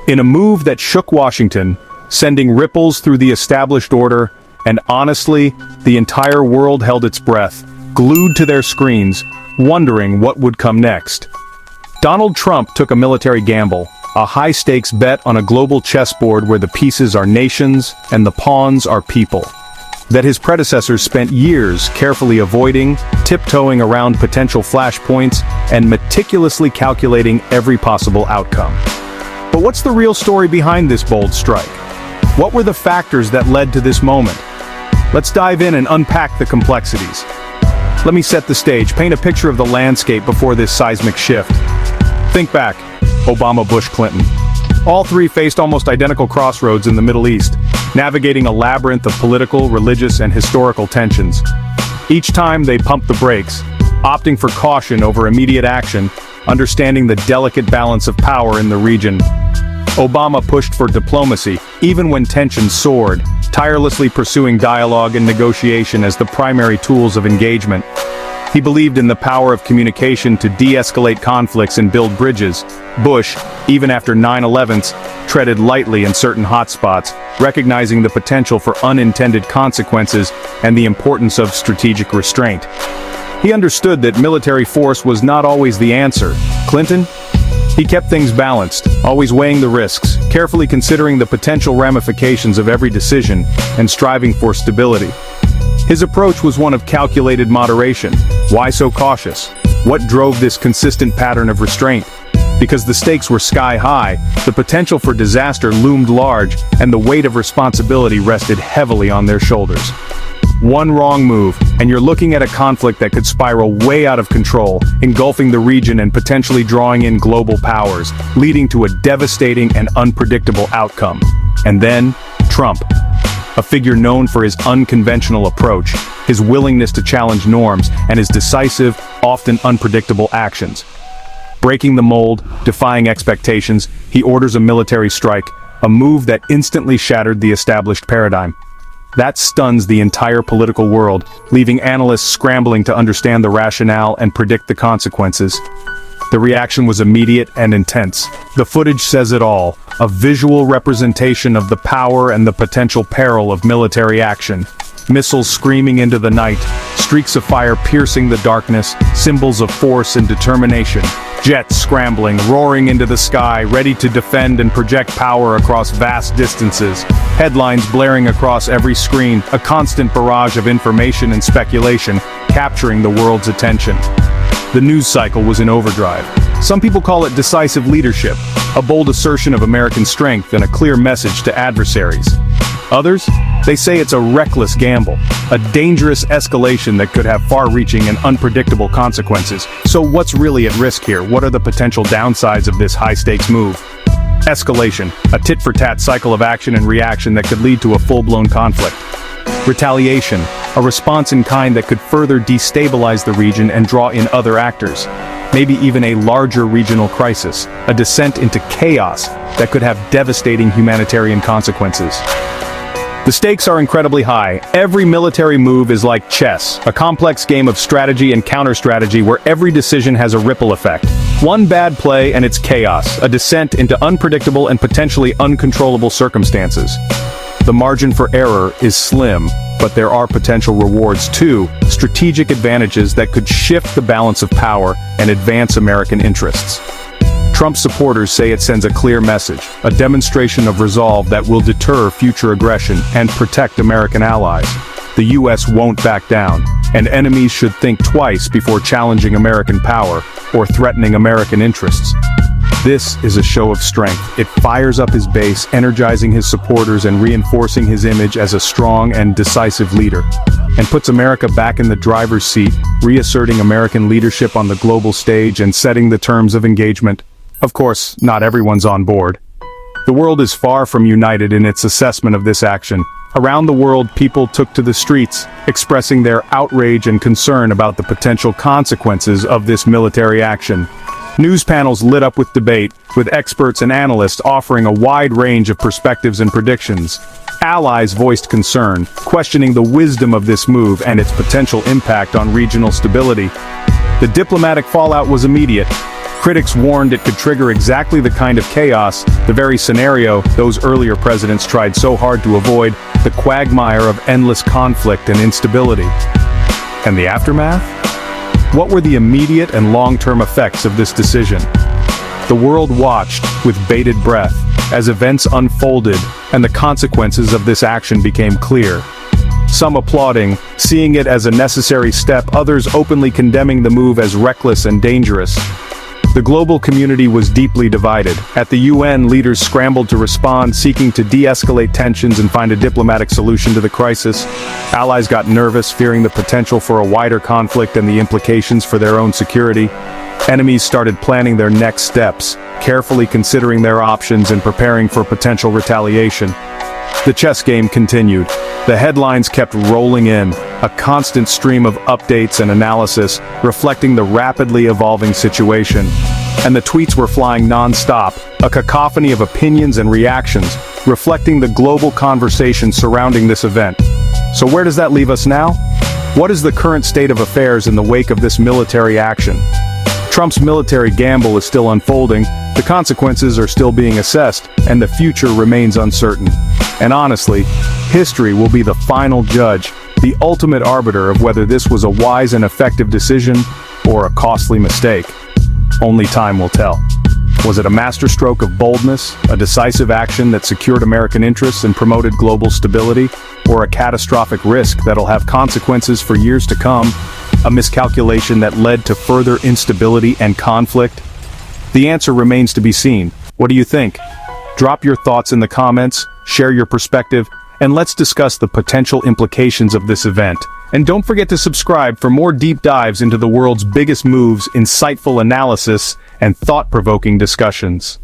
In a move that shook Washington, sending ripples through the established order, and honestly, the entire world held its breath, glued to their screens, wondering what would come next. Donald Trump took a military gamble, a high-stakes bet on a global chessboard where the pieces are nations and the pawns are people. That his predecessors spent years carefully avoiding, tiptoeing around potential flashpoints, and meticulously calculating every possible outcome. But what's the real story behind this bold strike? What were the factors that led to this moment? Let's dive in and unpack the complexities. Let me set the stage, paint a picture of the landscape before this seismic shift. Think back, Obama, Bush, Clinton. All three faced almost identical crossroads in the Middle East, navigating a labyrinth of political, religious, and historical tensions. Each time they pumped the brakes, opting for caution over immediate action, understanding the delicate balance of power in the region. Obama pushed for diplomacy, even when tensions soared, tirelessly pursuing dialogue and negotiation as the primary tools of engagement. He believed in the power of communication to de-escalate conflicts and build bridges. Bush, even after 9/11s, treaded lightly in certain hotspots, recognizing the potential for unintended consequences and the importance of strategic restraint. He understood that military force was not always the answer. Clinton? He kept things balanced, always weighing the risks, carefully considering the potential ramifications of every decision, and striving for stability. His approach was one of calculated moderation. Why so cautious? What drove this consistent pattern of restraint? Because the stakes were sky high, the potential for disaster loomed large, and the weight of responsibility rested heavily on their shoulders. One wrong move, and you're looking at a conflict that could spiral way out of control, engulfing the region and potentially drawing in global powers, leading to a devastating and unpredictable outcome. And then, Trump. A figure known for his unconventional approach, his willingness to challenge norms, and his decisive, often unpredictable actions. Breaking the mold, defying expectations, he orders a military strike, a move that instantly shattered the established paradigm. That stuns the entire political world, leaving analysts scrambling to understand the rationale and predict the consequences. The reaction was immediate and intense. The footage says it all, a visual representation of the power and the potential peril of military action. Missiles screaming into the night, streaks of fire piercing the darkness, symbols of force and determination. Jets scrambling, roaring into the sky, ready to defend and project power across vast distances. Headlines blaring across every screen, a constant barrage of information and speculation, capturing the world's attention. The news cycle was in overdrive. Some people call it decisive leadership, a bold assertion of American strength and a clear message to adversaries. Others, they say it's a reckless gamble, a dangerous escalation that could have far-reaching and unpredictable consequences. So what's really at risk here? What are the potential downsides of this high-stakes move? Escalation, a tit-for-tat cycle of action and reaction that could lead to a full-blown conflict. Retaliation, a response in kind that could further destabilize the region and draw in other actors. Maybe even a larger regional crisis, a descent into chaos that could have devastating humanitarian consequences. The stakes are incredibly high. Every military move is like chess, a complex game of strategy and counter-strategy where every decision has a ripple effect. One bad play and it's chaos, a descent into unpredictable and potentially uncontrollable circumstances. The margin for error is slim, but there are potential rewards too, strategic advantages that could shift the balance of power and advance American interests. Trump's supporters say it sends a clear message, a demonstration of resolve that will deter future aggression and protect American allies. The U.S. won't back down, and enemies should think twice before challenging American power or threatening American interests. This is a show of strength. It fires up his base, energizing his supporters and reinforcing his image as a strong and decisive leader, and puts America back in the driver's seat, reasserting American leadership on the global stage and setting the terms of engagement. Of course, not everyone's on board. The world is far from united in its assessment of this action. Around the world, people took to the streets, expressing their outrage and concern about the potential consequences of this military action. News panels lit up with debate, with experts and analysts offering a wide range of perspectives and predictions. Allies voiced concern, questioning the wisdom of this move and its potential impact on regional stability. The diplomatic fallout was immediate. Critics warned it could trigger exactly the kind of chaos, the very scenario those earlier presidents tried so hard to avoid, the quagmire of endless conflict and instability. And the aftermath? What were the immediate and long-term effects of this decision? The world watched with bated breath as events unfolded and the consequences of this action became clear. Some applauding, seeing it as a necessary step, others openly condemning the move as reckless and dangerous. The global community was deeply divided. At the UN, leaders scrambled to respond, seeking to de-escalate tensions and find a diplomatic solution to the crisis. Allies got nervous, fearing the potential for a wider conflict and the implications for their own security. Enemies started planning their next steps, carefully considering their options and preparing for potential retaliation. The chess game continued. The headlines kept rolling in, a constant stream of updates and analysis, reflecting the rapidly evolving situation. And the tweets were flying non-stop, a cacophony of opinions and reactions, reflecting the global conversation surrounding this event. So where does that leave us now? What is the current state of affairs in the wake of this military action? Trump's military gamble is still unfolding, the consequences are still being assessed, and the future remains uncertain. And honestly, history will be the final judge, the ultimate arbiter of whether this was a wise and effective decision or a costly mistake. Only time will tell. Was it a masterstroke of boldness, a decisive action that secured American interests and promoted global stability, or a catastrophic risk that'll have consequences for years to come? A miscalculation that led to further instability and conflict? The answer remains to be seen. What do you think? Drop your thoughts in the comments, share your perspective, and let's discuss the potential implications of this event. And don't forget to subscribe for more deep dives into the world's biggest moves, insightful analysis, and thought-provoking discussions.